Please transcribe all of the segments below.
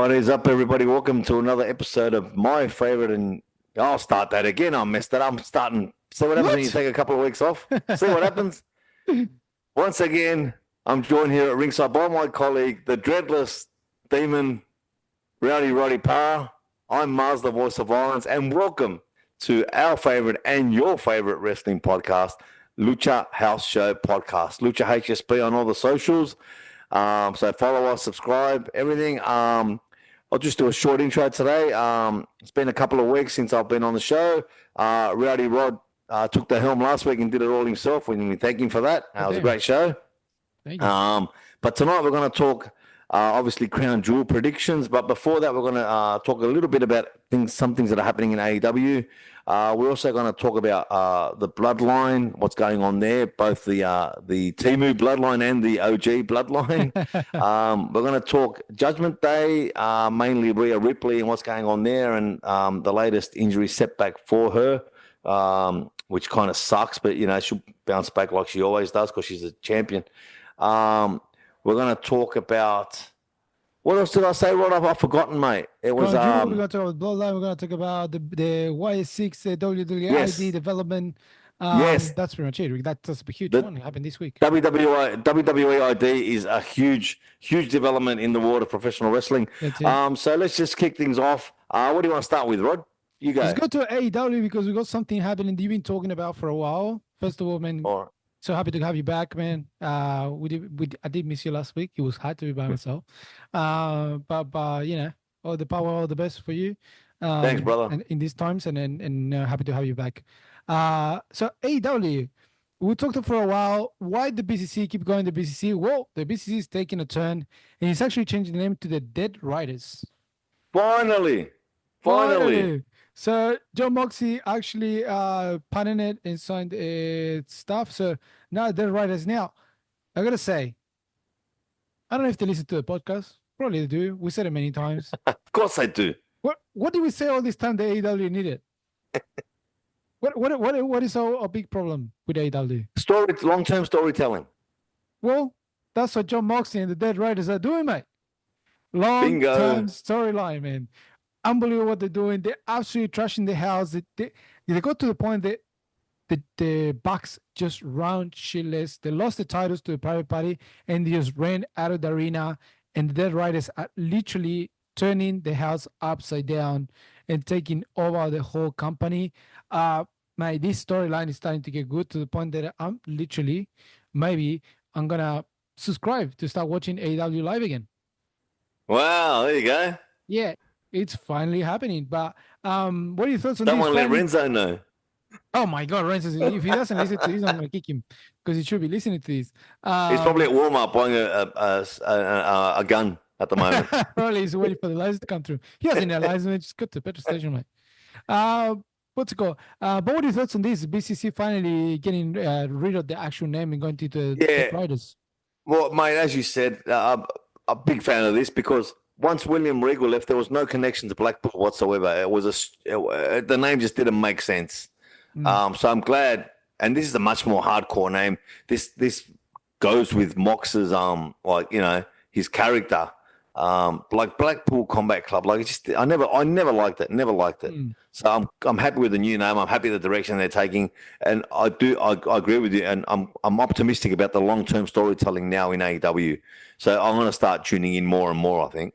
What is up, everybody? Welcome to another episode of my favorite. And I'll start that again. I messed it up. I'm starting. See what happens when you take a couple of weeks off? See what happens? Once again, I'm joined here at ringside by my colleague, the dreadless demon, Rowdy Roddy Parr. I'm Mars, the voice of violence, and welcome to our favorite and your favorite wrestling podcast, Lucha House Show Podcast. Lucha HSP on all the socials. So follow us, subscribe, everything. I'll just do a short intro today. It's been a couple of weeks since I've been on the show. Rowdy Rod took the helm last week and did it all himself. We thank him for that. It was a great show. Thank you. But tonight we're going to talk, obviously, Crown Jewel predictions. But before that, we're going to talk a little bit about some things that are happening in AEW. We're also going to talk about the bloodline, what's going on there, both the Temu bloodline and the OG bloodline. We're going to talk Judgment Day, mainly Rhea Ripley and what's going on there, and the latest injury setback for her, which kind of sucks, but she'll bounce back like she always does because she's a champion. We're going to talk about. What else did I say, Rod? I've forgotten, mate. It was. We're going to talk about Bloodline. We're going to talk about the YS6 WWE development. Yes, that's pretty much it. That's a huge one happened this week. WWE ID is a huge development in the world of professional wrestling. So let's just kick things off. What do you want to start with, Rod? You go. Let's go to AEW because we got something happening you've been talking about for a while. First of all, man. All right. So happy to have you back, man. I did miss you last week. It was hard to be by myself. But all the power, all the best for you. Thanks, brother. And in these times, and happy to have you back. So AEW, we talked for a while. Why the BCC keep going to BCC? Well, the BCC is taking a turn, and it's actually changing the name to the Dead Riders. Finally. So John Moxley actually patented it and signed stuff. So now they're writers. Now, I gotta say, I don't know if they listen to the podcast. Probably they do. We said it many times. Of course I do. What did we say all this time the AEW needed? What is our big problem with AEW? Long-term storytelling. Well, that's what John Moxley and the Dead Riders are doing, mate. Long-term storyline, man. Unbelievable what they're doing. They're absolutely trashing the house. They got to the point that the Bucks just round shitless. They lost the titles to the Private Party and they just ran out of the arena. And the Dead Riders are literally turning the house upside down and taking over the whole company. This storyline is starting to get good to the point that I'm gonna subscribe to start watching AEW live again. Wow, there you go. Yeah. It's finally happening, but what are your thoughts on this? Someone let Renzo know. Oh my God, Renzo! If he doesn't listen to this, I'm gonna kick him because he should be listening to this. He's probably at Walmart buying a gun at the moment. Probably he's waiting for the license to come through. He hasn't a license; just go to the petrol station, mate. What's it called? But what are your thoughts on this? BCC finally getting rid of the actual name and going to the Riders. Well, mate, as you said, I'm a big fan of this because. Once William Regal left, there was no connection to Blackpool whatsoever. The name just didn't make sense. So I'm glad, and this is a much more hardcore name. This goes with Mox's his character, like Blackpool Combat Club. Like I never liked it. Never liked it. So I'm happy with the new name. I'm happy with the direction they're taking, and I agree with you. And I'm optimistic about the long-term storytelling now in AEW. So I'm going to start tuning in more and more, I think.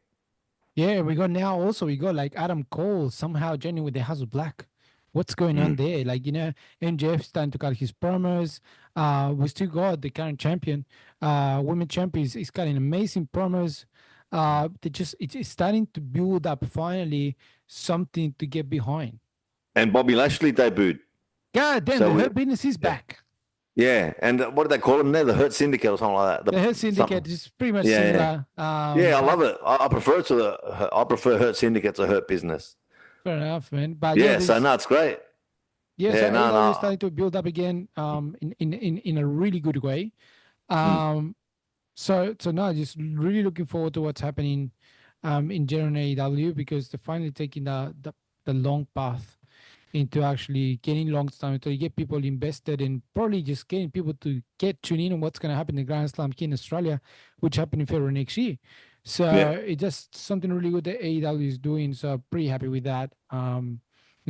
Yeah, we got like Adam Cole somehow joining with the House of Black. What's going on there? Like, MJF starting to cut his promos. We still got the current champion, women champion is cutting amazing promos. It's starting to build up finally something to get behind. And Bobby Lashley debuted. God damn, the Hurt Business is back. Yeah, and what do they call them there? The Hurt Syndicate or something like that. The Hurt Syndicate is pretty much similar. I love it. I prefer Hurt Syndicate to Hurt Business. Fair enough, man. But it's great. Yeah, so AEW is starting to build up again in a really good way. So now just really looking forward to what's happening in general AEW because they're finally taking the long path into actually getting long time to get people invested and probably just getting people to get tuned in on what's going to happen in the Grand Slam here in Australia, which happened in February next year. So Yeah. it's just something really good that AEW is doing. So pretty happy with that. In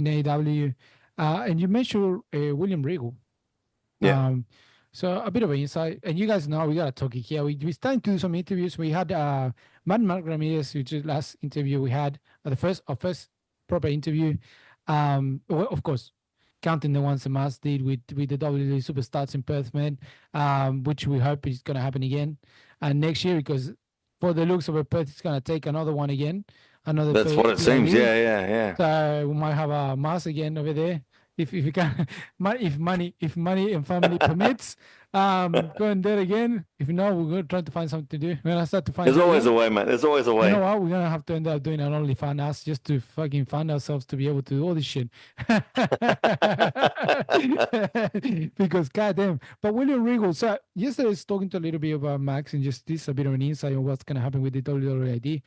AEW, and you mentioned William Regal. Yeah. Um, so a bit of an insight, and you guys know we gotta talk it here. We started to do some interviews. We had Mark Ramirez, which is last interview we had, our first proper interview. Well, of course, counting the ones that Mas did with the WWE superstars in Perth, man, which we hope is gonna happen again next year because for the looks of it, Perth is gonna take another one again, another That's what it seems. PLE. Yeah. Yeah. Yeah. So we might have a Mas again over there if you can, if money and family permits. Going there again. If not, we're gonna try to find something to do. We're gonna start to find There's job. always Yeah. a way, man. There's always a You know way. what? We're gonna have to end up doing an OnlyFans us just to fucking fund ourselves to be able to do all this shit. Because goddamn. But William Regal. So yesterday I was talking to a little bit about Max and just this a bit of an insight on what's gonna happen with the WWE.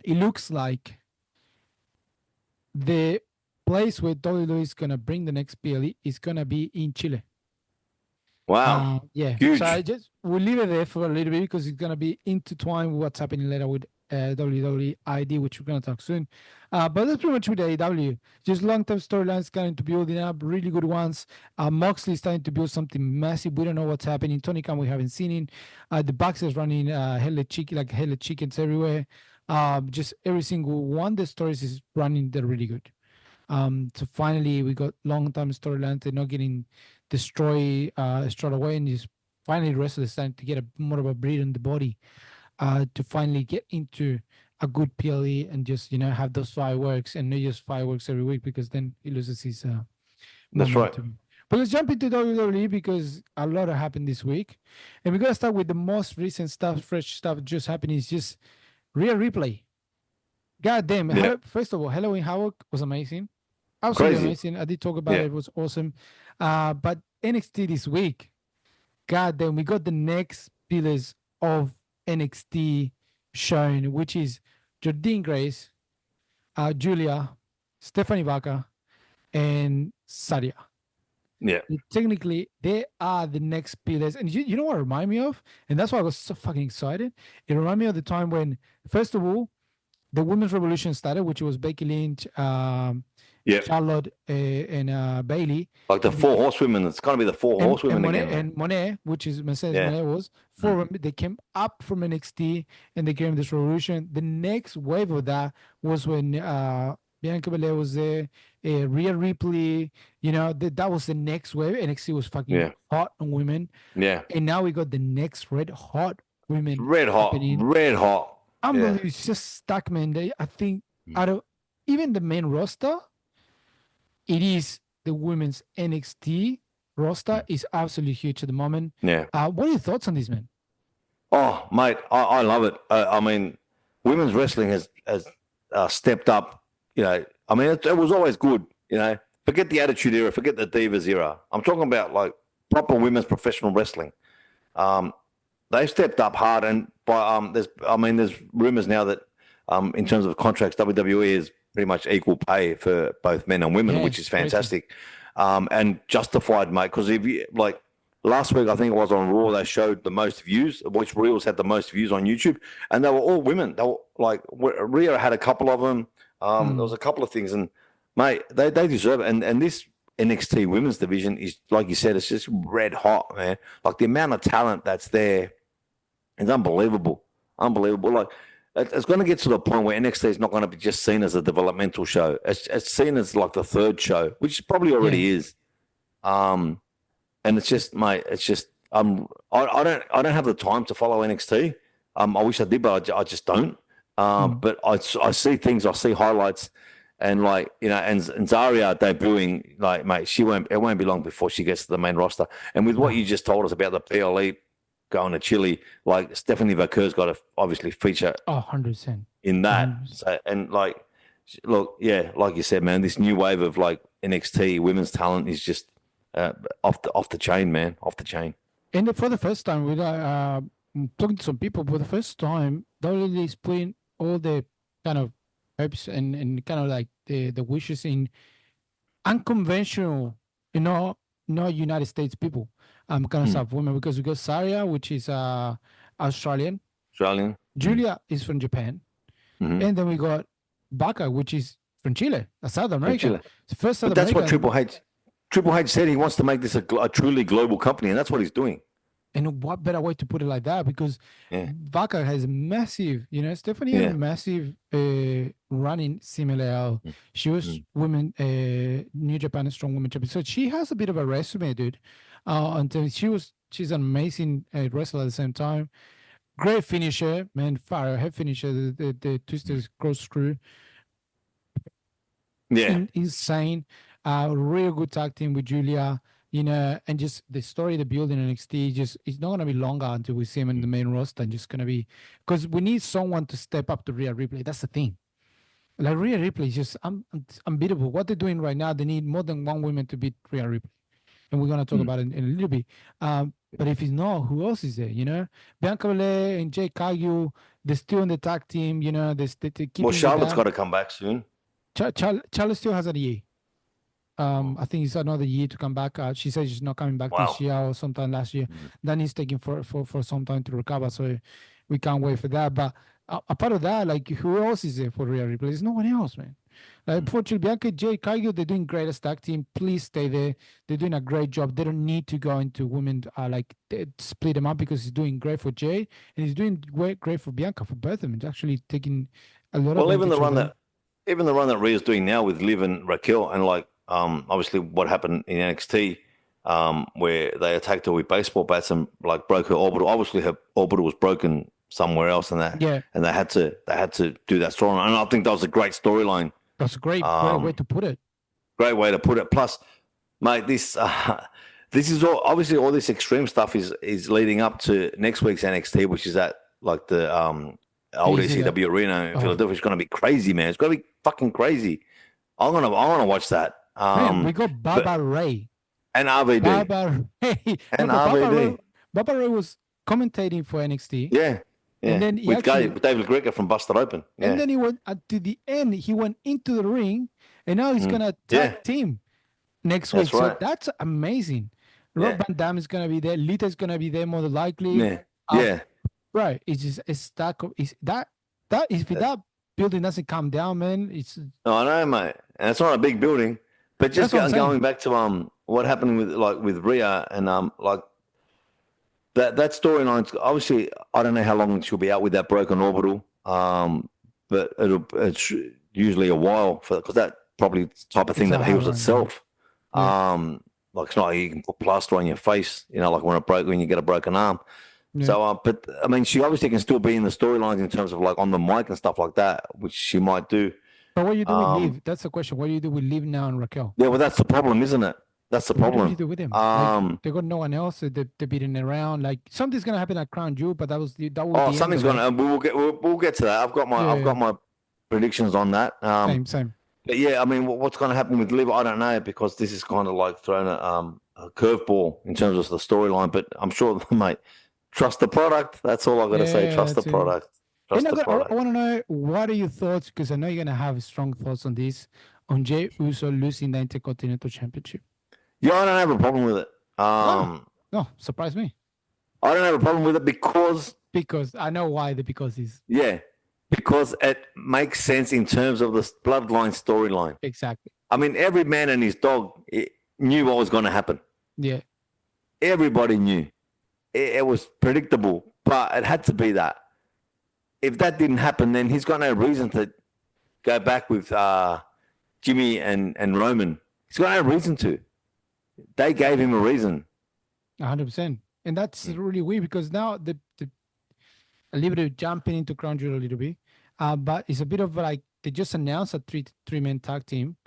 It looks like the place where WWE is gonna bring the next PLE is gonna be in Chile. Wow. Yeah. So Huge. I just we'll leave it there for a little bit because it's gonna be intertwined with what's happening later with WWE ID, which we're gonna talk soon. But that's pretty much with AEW. Just long-term storylines starting to building up, really good ones. Moxley starting to build something massive. We don't know what's happening. Tony Khan we haven't seen him. The Bucks is running hella chicken like hella chickens everywhere. Just every single one the stories is running. They're really good. So finally, we got long-term storylines. They're not getting destroyed straight away, and just finally the rest of the starting to get a more of a breathe in the body to finally get into a good PLE and just have those fireworks and not just fireworks every week because then it loses his That's right. momentum. But let's jump into WWE because a lot happened this week, and we're gonna start with the most recent stuff, fresh stuff just happening. Is just real replay. God damn! Yeah. First of all, Halloween Havoc was amazing, absolutely Crazy. amazing. I did talk about it; Yeah. it was awesome. But NXT this week, God damn, we got the next pillars of NXT shown, which is Jordynne Grace, Julia, Stephanie Vaca, and Sadia. Yeah. Technically, they are the next pillars. And you know what it remind me of? And that's why I was so fucking excited. It reminded me of the time when, first of all, the women's revolution started, which was Becky Lynch, Yeah. Charlotte, and Bailey. Like the four horsewomen. It's gonna be the four And horsewomen Monet again, man. and Monet, which is Mercedes Yeah. Monet, was four. They came up from NXT and they came this revolution. The next wave of that was when Bianca Belair was there, Rhea Ripley. That was the next wave. NXT was fucking Yeah. hot on women, Yeah. and now we got the next red hot women Red hot. happening. Red hot. Yeah. Unbelievable. It's just stuck, man. I think out of even the main roster, it is the women's NXT roster is absolutely huge at the moment. Yeah. What are your thoughts on this, man? Oh, mate, I love it. I mean, women's wrestling has stepped up. I mean, it was always good. Forget the Attitude Era, forget the Divas era. I'm talking about like proper women's professional wrestling. They've stepped up hard, and there's rumors now that in terms of contracts, WWE is pretty much equal pay for both men and women, Yeah, which is it's crazy. fantastic, and justified, mate. Because if you like last week, I think it was on Raw, they showed the most views, which Reels had the most views on YouTube, and they were all women. They were like Rhea had a couple of them. There was a couple of things, and mate, they deserve it. And this NXT women's division is, like you said, it's just red hot, man. Like the amount of talent that's there is unbelievable. Unbelievable. Like it's going to get to the point where NXT is not going to be just seen as a developmental show. It's seen as like the third show, which probably already is. And it's just, mate, it's just I don't have the time to follow NXT. I wish I did, but I just don't. But I see things, I see highlights, and and Zarya debuting, like, mate, it won't be long before she gets to the main roster. And with what you just told us about the PLE going to Chile, like Stephanie Vaquer's got to obviously feature 100%. in that. 100%. So, and like, look, yeah, like you said, man, this new wave of like NXT women's talent is just off the chain, man, off the chain. And for the first time, with talking to some people, for the first time, WWE is putting all the kind of hopes and kind of like the wishes in unconventional, not United States people, kind of stuff, women, because we got Saria, which is Australian, Australian. Julia is from Japan, and then we got Baka, which is from Chile, South America. Chile. It's the first South But that's what American. Triple H said. He wants to make this a truly global company, and that's what he's doing. And what better way to put it like that? Because Vaca has massive, Stephanie had a massive running similar. She was women, New Japan Strong Women Champion. So she has a bit of a resume, dude. Until she's an amazing wrestler at the same time. Great finisher, man, fire head finisher, the twisted cross screw. Yeah. Insane. Real good tag team with Julia. And just the story they build in NXT, just it's not gonna be longer until we see him in the main roster. And just gonna be because we need someone to step up to Rhea Ripley. That's the thing. Like Rhea Ripley is just unbeatable. What they're doing right now, they need more than one woman to beat Rhea Ripley, and we're gonna talk about it in a little bit. But if it's not, who else is there? Bianca Belair and Jay Cargill, they're still in the tag team. They keep. Well, Charlotte's got to come back soon. Charlotte still has a year. I think it's another year to come back. She says she's not coming back this year or sometime last year. Then he's taking for some time to recover, so we can't wait for that. But apart of that, like who else is there for Rhea Ripley? There's no one else, man. Like unfortunately, Bianca, Jay, Cargill, they're doing great as tag team. Please stay there. They're doing a great job. They don't need to go into women split them up because he's doing great for Jay and he's doing great for Bianca, for both of them. It's actually taking a lot of. Well, even the run that Rhea's doing now with Liv and Raquel, and obviously what happened in NXT, where they attacked her with baseball bats and broke her orbital. Obviously, her orbital was broken somewhere else, and they had to do that storyline. And I think that was a great storyline. That's a great way to put it. Great way to put it. Plus, mate, this is all this extreme stuff is leading up to next week's NXT, which is at the old ECW arena in Philadelphia. It's going to be crazy, man. It's going to be fucking crazy. I want to watch that. Man, we got Baba Ray and RVD. Baba Ray and RVD. Baba Ray was commentating for NXT. Yeah. And then with David Greger from Busted Open. Yeah. And then he went to the end. He went into the ring, and now he's gonna tag team next week. Right. So that's amazing. Rob Van Dam is gonna be there. Lita's gonna be there more than likely. Yeah. Right. It's just a stack of that if that building doesn't come down, man. It's. No, I know, mate. And it's not a big building, but just going back to what happened with Rhea and that storyline. Obviously, I don't know how long she'll be out with that broken orbital, but it's usually a while because that probably type of thing that heals itself. It's not like you can put plaster on your face, like when you get a broken arm. Yeah. So, but I mean, she obviously can still be in the storylines in terms of on the mic and stuff like that, which she might do. But what do you do with Liv? That's the question. What do you do with Liv now and Raquel? Yeah, well, that's the problem, isn't it? That's the problem. What do you do with him? They got no one else. They're beating around. Something's gonna happen at Crown Jewel, but that will. Something's gonna. We'll get to that. I've got my predictions on that. Same. But yeah, I mean, what's going to happen with Liv? I don't know because this is kind of throwing a curveball in terms of the storyline. But I'm sure, mate. Trust the product. That's all I've got to say. Trust the product. I want to know, what are your thoughts? Because I know you're going to have strong thoughts on this, on Jey Uso losing the Intercontinental Championship. Yeah, I don't have a problem with it. No, surprise me. I don't have a problem with it because I know why the because is. Yeah, because it makes sense in terms of the bloodline storyline. Exactly. I mean, every man and his dog knew what was going to happen. Yeah. Everybody knew. It was predictable, but it had to be that. If that didn't happen, then he's got no reason to go back with Jimmy and Roman. He's got no reason to. They gave him a reason. 100%. And that's really weird because now a little bit of jumping into Crown Jewel a little bit, but it's a bit of they just announced a three-man tag team,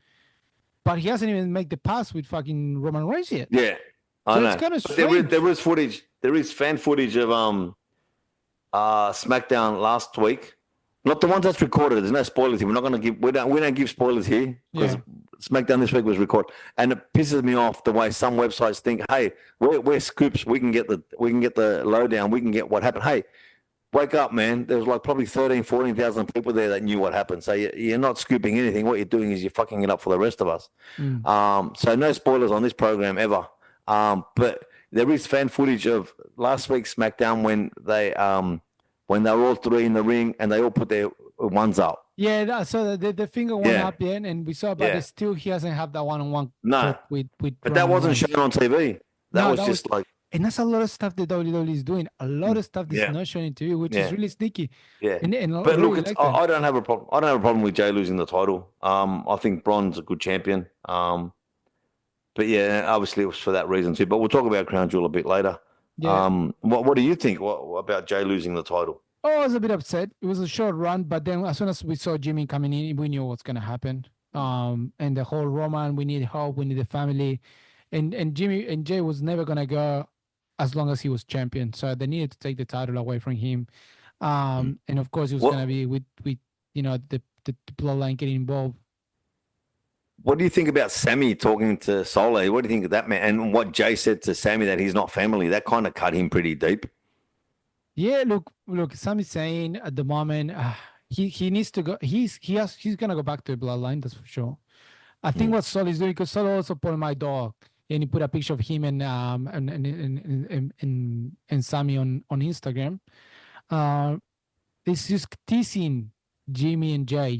but he hasn't even made the pass with fucking Roman Reigns yet. Yeah. I know. It's kind of strange. There is footage. There is fan footage of SmackDown last week. Not the ones that's recorded. There's no spoilers here. We're not going to give. We don't give spoilers here because SmackDown this week was recorded, and it pisses me off the way some websites think. Hey, we're scoops. We can get the lowdown. We can get what happened. Hey, wake up, man. There was probably 14,000 people there that knew what happened. So you're not scooping anything. What you're doing is you're fucking it up for the rest of us. So no spoilers on this program ever. But there is fan footage of last week's SmackDown when they when they were all three in the ring and they all put their ones up. Yeah, so the finger went Yeah. up there, and we saw, but Yeah. still he hasn't had that one-on-one No. talk with But that Roman wasn't Reigns. shown on TV. That No, was that was, just like, and that's a lot of stuff the WWE is doing. A lot of stuff that's yeah. not shown in TV, which is Yeah. really sneaky. Yeah. And I But look, really it's like that. I don't have a problem. I don't have a problem with Jay losing the title. I think Bron's a good champion. But yeah, obviously it was for that reason too. But we'll talk about Crown Jewel a bit later. Yeah. What do you think about Jay losing the title? Oh, I was a bit upset. It was a short run, but then as soon as we saw Jimmy coming in, we knew what's gonna happen. And the whole Roman, we need help, we need a family, and Jimmy and Jay was never gonna go as long as he was champion. So they needed to take the title away from him. And of course, it was What gonna be with the bloodline getting involved. What do you think about Sammy talking to Solo? What do you think of that, man? And what Jay said to Sammy, that he's not family, that kind of cut him pretty deep. Yeah, look. Sam is saying at the moment, he needs to go. He's gonna go back to the bloodline. That's for sure. I think what Sol is doing, because Sol also put my dog, and he put a picture of him and Sammy on Instagram. It's just teasing Jimmy and Jay.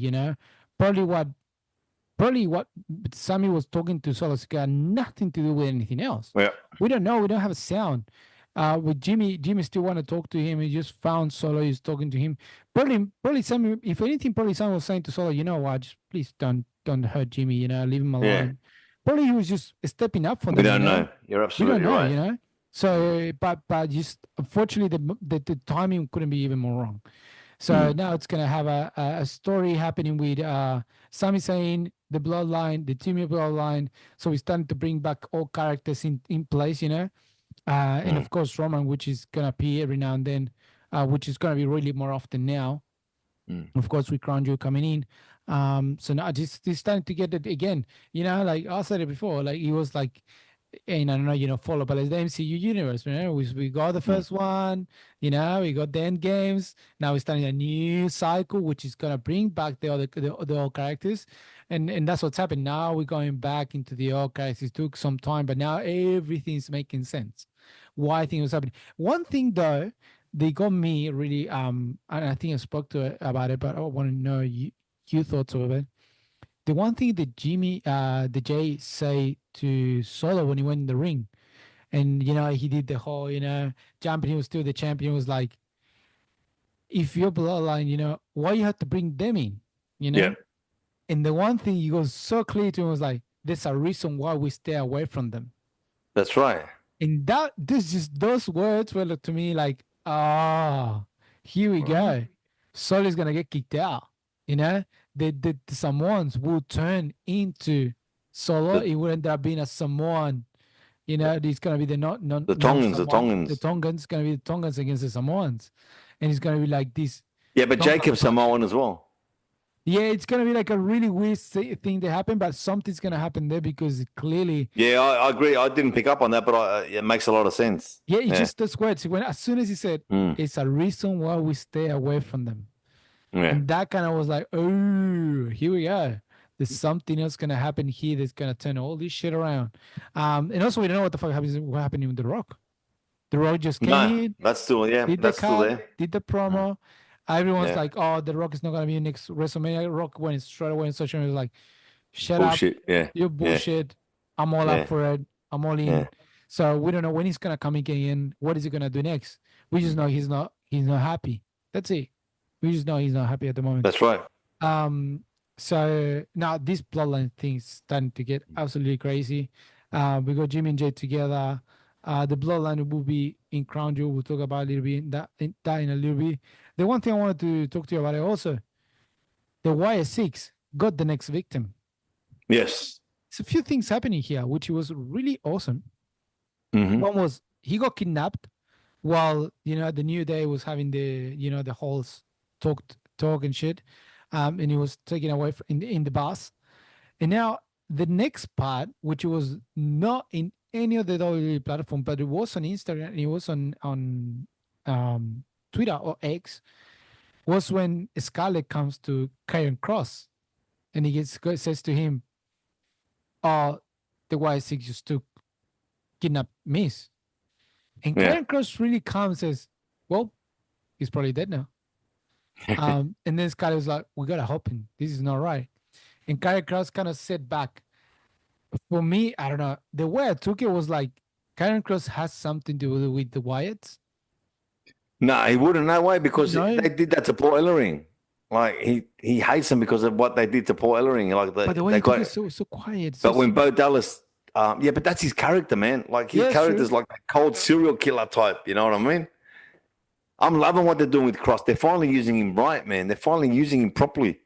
Probably what Sammy was talking to Sol has got nothing to do with anything else. Yeah. We don't know. We don't have a sound. With Jimmy still want to talk to him. He just found Solo. He's talking to him. Probably Sammy. If anything, probably Sammy was saying to Solo, you know what? Just please don't hurt Jimmy. Leave him alone. Yeah. Probably he was just stepping up for them. We don't know. You're We absolutely don't know. right. So, but just unfortunately, the timing couldn't be even more wrong. So now it's gonna have a story happening with Sami Zayn, the bloodline, the Timmy bloodline. So we're starting to bring back all characters in place, and of course Roman, which is gonna appear every now and then, which is gonna be really more often now. Of course, with Crown Jewel coming in. So now just starting to get it again. Like I said it before, like it was like, and I don't know, follow, but it's the MCU universe, we got the first one, we got the end games. Now we're starting a new cycle, which is gonna bring back the old characters, and that's what's happened. Now we're going back into the old characters. It took some time, but now everything's making sense. Why I think it was happening. One thing though, they got me really, and I think I spoke to it about it, but I want to know your thoughts of it. The one thing that the Jay say to Solo when he went in the ring, and he did the whole jumping. He was still the champion. Was like, if your bloodline, why you have to bring them in, Yeah. And the one thing he goes so clear to him was like, there's a reason why we stay away from them. That's right. And those words were to me like, here we go. Solo's gonna get kicked out. The Samoans will turn into Solo. It would end up being a Samoan. It's gonna be the The Tongans. The Tongans gonna be the Tongans against the Samoans, and it's gonna be like this. Yeah, but Jacob's Samoan as well. Yeah, it's gonna be like a really weird thing that happened, but something's gonna happen there because clearly. Yeah, I agree. I didn't pick up on that, but it makes a lot of sense. Yeah, it's just those words. As soon as he said, it's a reason why we stay away from them. Yeah. And that kind of was like, oh, here we go. There's something else gonna happen here that's gonna turn all this shit around. And also we don't know what the fuck what happened with The Rock. The Rock just came in. That's still still there. Did the promo. Everyone's like, oh, The Rock is not gonna be next WrestleMania. Rock went straight away in social media, was like, shut bullshit. up. Yeah. You're bullshit. Yeah. I'm all up for it. I'm all in. Yeah. So we don't know when he's gonna come again. What is he gonna do next? We just know he's not happy. That's it. We just know he's not happy at the moment. That's right. So now this bloodline thing's starting to get absolutely crazy. We got Jimmy and Jay together. The bloodline will be in Crown Jewel. We'll talk about a little bit that in a little bit. The one thing I wanted to talk to you about it also, the YS6 got the next victim. Yes. It's a few things happening here, which was really awesome. Mm-hmm. One was he got kidnapped while the New Day was having the the whole talk and shit, and he was taken away in the bus. And now the next part, which was not in any of the WWE platform, but it was on Instagram, it was on Twitter or X, was when Scarlett comes to Karen Cross, and he says to him, "Oh, the Y6 just took kidnap Miss." And Karen Cross really comes and says, "Well, he's probably dead now. And then Scully was like, we gotta help him. This is not right. And Karrion Kross kind of set back. For me, I don't know. The way I took it was like Karrion Kross has something to do with the Wyatts. No, he wouldn't. No way, because No, they did that to Paul Ellering. Like he hates them because of what they did to Paul Ellering. Like but the way they he took got. it so quiet. So But when Bo Dallas, yeah, but that's his character, man. Like his yeah, it's true. character's like a cold serial killer type. You know what I mean? I'm loving what they're doing with Cross. They're finally using him right, man. They're finally using him properly.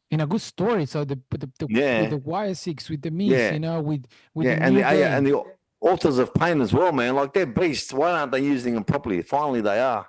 In a good story. So the with Yeah, the Wire 6, with the Miz, yeah, with yeah, the New and Day. the authors of pain as well, man. Like they're beasts. Why aren't they using them properly? Finally, they are.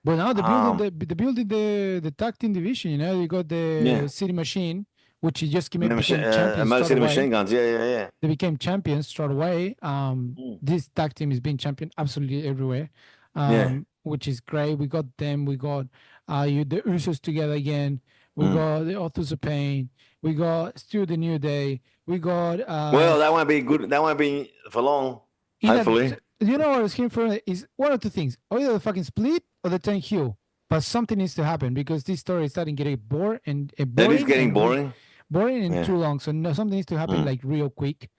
But now Um, the building the tag team division. You got the yeah, City Machine, which he just became and champions Motor straight City away. Machine Guns. Yeah, yeah, yeah. They became champions straight away. Mm. This tag team is being champion absolutely everywhere, Yeah. which is great. We got them. We got the Usos together again. We Mm. got the Authors of Pain. We got still the New Day. We got Well, that won't be good. That won't be for long. either. Hopefully. You know what I was here for is one of two things: or either the fucking split or the turn heel. But something needs to happen because this story is starting to get bored and That is boring getting and boring. boring and Yeah. too long. So no, something needs to happen Mm. like real quick.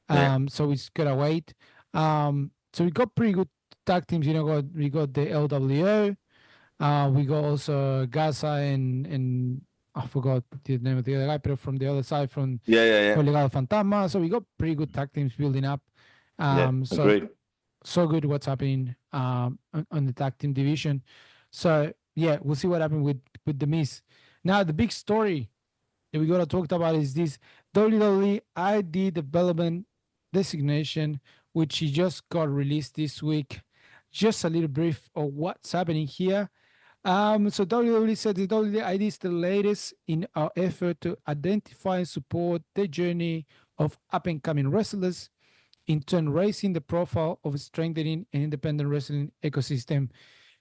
Yeah. So we just gotta wait. So we got pretty good tag teams. We got the LWO. We got also Gaza and I forgot the name of the other guy, but from the other side from Yeah. Yeah. Yeah. Legado Fantasma. So we got pretty good tag teams building up. Yeah. So Agreed. good what's happening on the tag team division. So yeah, we'll see what happens with the Miz. Now the big story that we gotta talk about is this WWE ID development designation, which just got released this week. Just a little brief of what's happening here. So WWE said the WWE ID is the latest in our effort to identify and support the journey of up and coming wrestlers, in turn raising the profile of strengthening an independent wrestling ecosystem.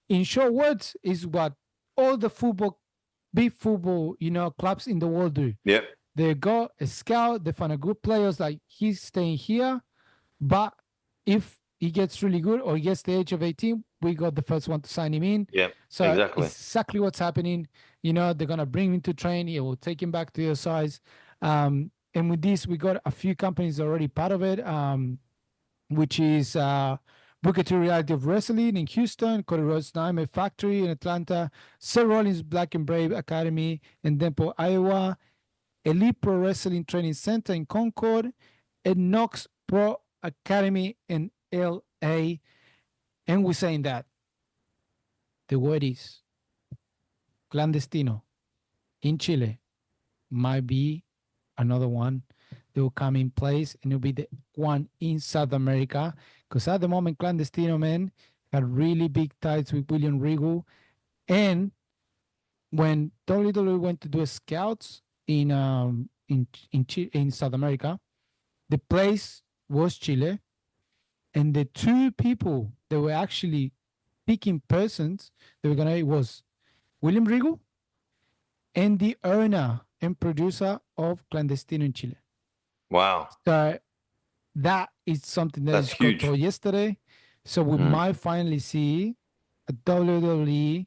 In short words, is what all the big football, clubs in the world do. Yep. They go a scout, they find a good players like he's staying here, but if he gets really good or he gets the age of 18, we got the first one to sign him in. Yeah. So Exactly. exactly what's happening. They're gonna bring him to train. He will take him back to your size. And with this, we got a few companies already part of it, which is Booker T Reality of Wrestling in Houston, Cody Rhodes Nightmare Factory in Atlanta, Seth Rollins Black and Brave Academy in Temple, Iowa, Elite Pro Wrestling Training Center in Concord, and Knox Pro Academy in LA. And we're saying that the word is clandestino in Chile might be another one that will come in place, and it'll be the one in South America. Because at the moment, clandestino man had really big ties with William Regal. And when WWE went to do a scouts in South America, the place was Chile, and the two people that were actually picking persons that were gonna was William Regal and the owner and producer of Clandestino in Chile. Wow. So that is something that That's is got huge. told yesterday. So we might finally see a WWE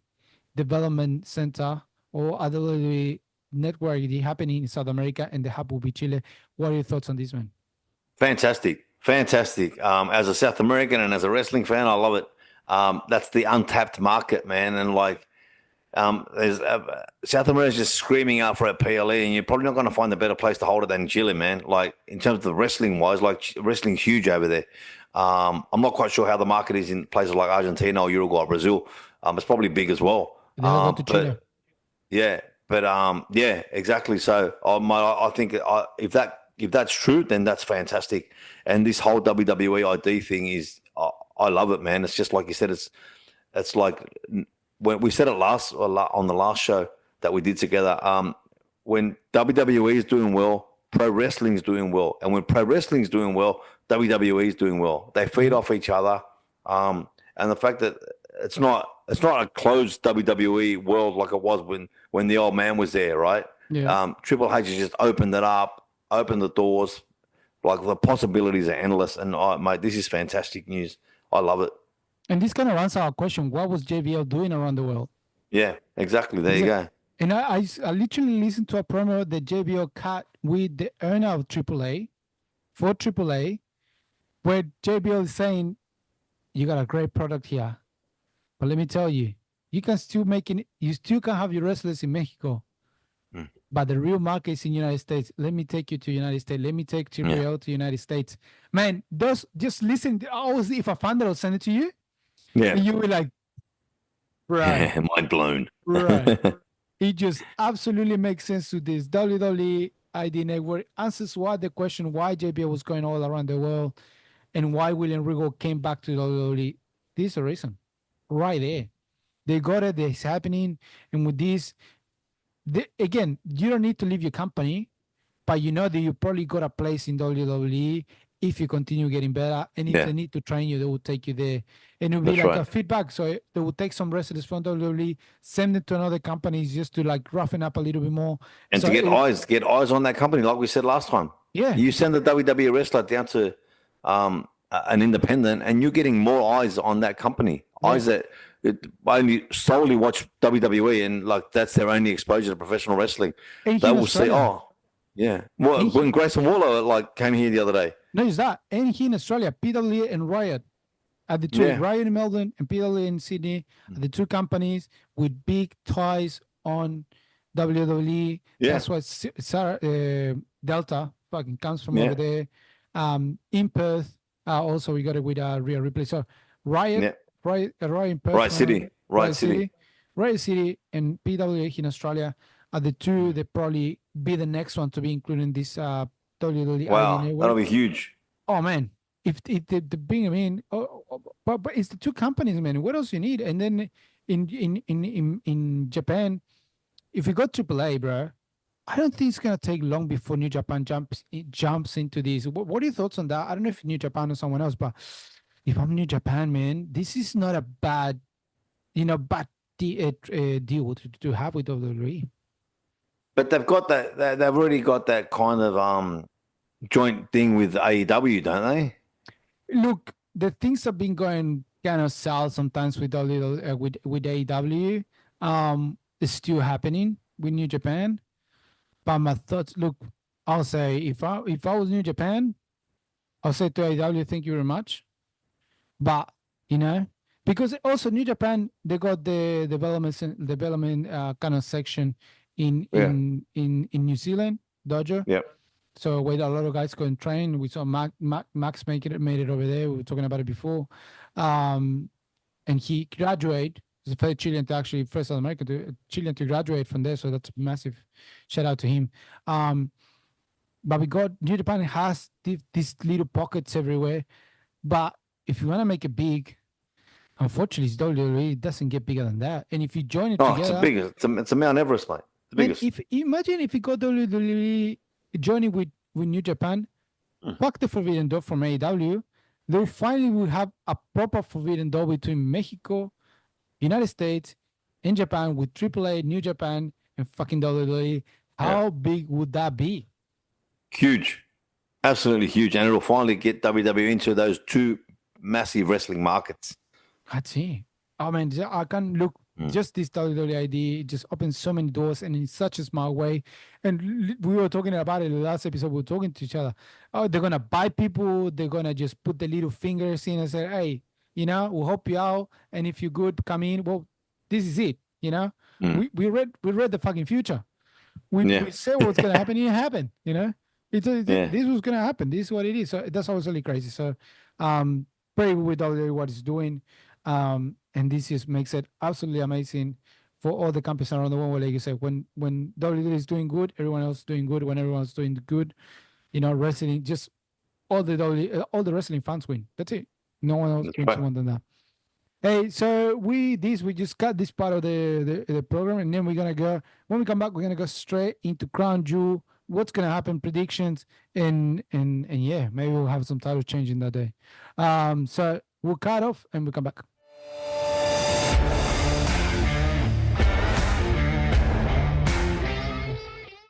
development center or a WWE network happening in South America, and the hub will be Chile. What are your thoughts on this, man? Fantastic. Fantastic. As a South American and as a wrestling fan, I love it. That's the untapped market, man. And like, there's South America's just screaming out for a PLE, and you're probably not going to find a better place to hold it than Chile, man. Like in terms of the wrestling wise, like wrestling's huge over there. I'm not quite sure how the market is in places like Argentina or Uruguay or Brazil. It's probably big as well. They all go to Chile. But yeah, but yeah, exactly. So I think if that's true, then that's fantastic. And this whole WWE ID thing is, I love it, man. It's just like you said. It's like when we said it on the last show that we did together. When WWE is doing well, pro wrestling is doing well, and when pro wrestling is doing well, WWE is doing well. They feed off each other, and the fact that it's not a closed WWE world like it was when the old man was there, right? Yeah. Triple H has just opened it up, opened the doors. Like the possibilities are endless, and mate, this is fantastic news. I love it. And this kind of answers our question: what was JBL doing around the world? Yeah, exactly. There you go. And I literally listened to a promo that JBL cut with the owner of AAA for AAA, where JBL is saying, "You got a great product here, but let me tell you, you can still make it. You still can have your wrestlers in Mexico, Mm. but the real market is in United States. Let me take you to United States. Let me take JBL to United States, man. Those just listen. I was if a fan that will send it to you, Yeah. and you were like, right, Yeah, mind blown. right. It just absolutely makes sense to this. WWE ID Network answers why the question why JBL was going all around the world and why William Regal came back to WWE. This is the reason. Right there. They got it, it's happening. And with this, again, you don't need to leave your company, but you know that you probably got a place in WWE if you continue getting better. And if Yeah, they need to train you, they will take you there. And it'll be that's like right. a feedback. So they will take some wrestlers from WWE, send them to another companies just to like roughen up a little bit more. And So to get eyes on that company, like we said last time. yeah. You send a WWE wrestler down to an independent, and you're getting more eyes on that company. Yeah. Eyes that only solely watch WWE, and like that's their only exposure to professional wrestling. And They here in will see, Australia. oh, yeah. Well, And when Grayson Waller like came here the other day. not just that. And here in Australia, PWA and Riot are the two. Yeah. Riot in Melbourne and PWA in Sydney are the two companies with big ties on WWE. Yeah. That's why Delta fucking comes from Yeah. over there. In Perth, also we got it with Rhea Ripley. So Riot, Yeah. Riot in Perth, Right City. Right City. Riot City, and PWA in Australia are the two that probably be the next one to be included in this WWE ID Wow, network. that'll be huge. Oh man, if the bring, I mean, but it's the two companies, man. What else you need? And then in Japan, if you got AAA, bro, I don't think it's gonna take long before New Japan jumps into this. What are your thoughts on that? I don't know if New Japan or someone else, but if I'm New Japan, man, this is not a bad, bad deal to have with WWE. But they've got that. They've already got that kind of joint thing with AEW, don't they? Look, the things have been going kind of south sometimes with a little with AEW. It's still happening with New Japan. But my thoughts, look, I'll say if I was New Japan, I'll say to AEW, thank you very much. But because also New Japan, they got the development kind of section in New Zealand, Dojo. Yep. So where a lot of guys go and train. We saw Max made it over there. We were talking about it before. And he graduated. He's the first Chilean to actually, first South American to Chilean to graduate from there. So that's a massive shout out to him. But we got New Japan has these little pockets everywhere. But if you want to make it big, unfortunately, it's WWE. It doesn't get bigger than that. And if you join it together, it's a Mount Everest, mate. The biggest. If imagine if you got WWE joining with New Japan, fuck the Forbidden Door from AEW, they finally will have a proper Forbidden Door between Mexico, United States, and Japan with AAA, New Japan, and fucking WWE. How big would that be? Huge. Absolutely huge. And it'll finally get WWE into those two massive wrestling markets. That's it. I mean, I can look just this WWE ID just opens so many doors and in such a smart way. And we were talking about it in the last episode. We were talking to each other. Oh, they're gonna buy people. They're gonna just put the little fingers in and say, "Hey, we'll help you out. And if you're good, come in." Well, this is it. We read the fucking future. We said what's gonna happen. It happened. This was gonna happen. This is what it is. So that's always really crazy. So, pray with WWE what it's doing. And this just makes it absolutely amazing for all the companies around the world. Like you said, when WWE is doing good, everyone else is doing good. When everyone's doing good, wrestling, just all the wrestling fans win. That's it. No one else wins more than that. Hey, so we just cut this part of the program, and then we're gonna go. When we come back, we're gonna go straight into Crown Jewel. What's gonna happen? Predictions, and yeah, maybe we'll have some title change in that day. So we'll cut off and we'll come back.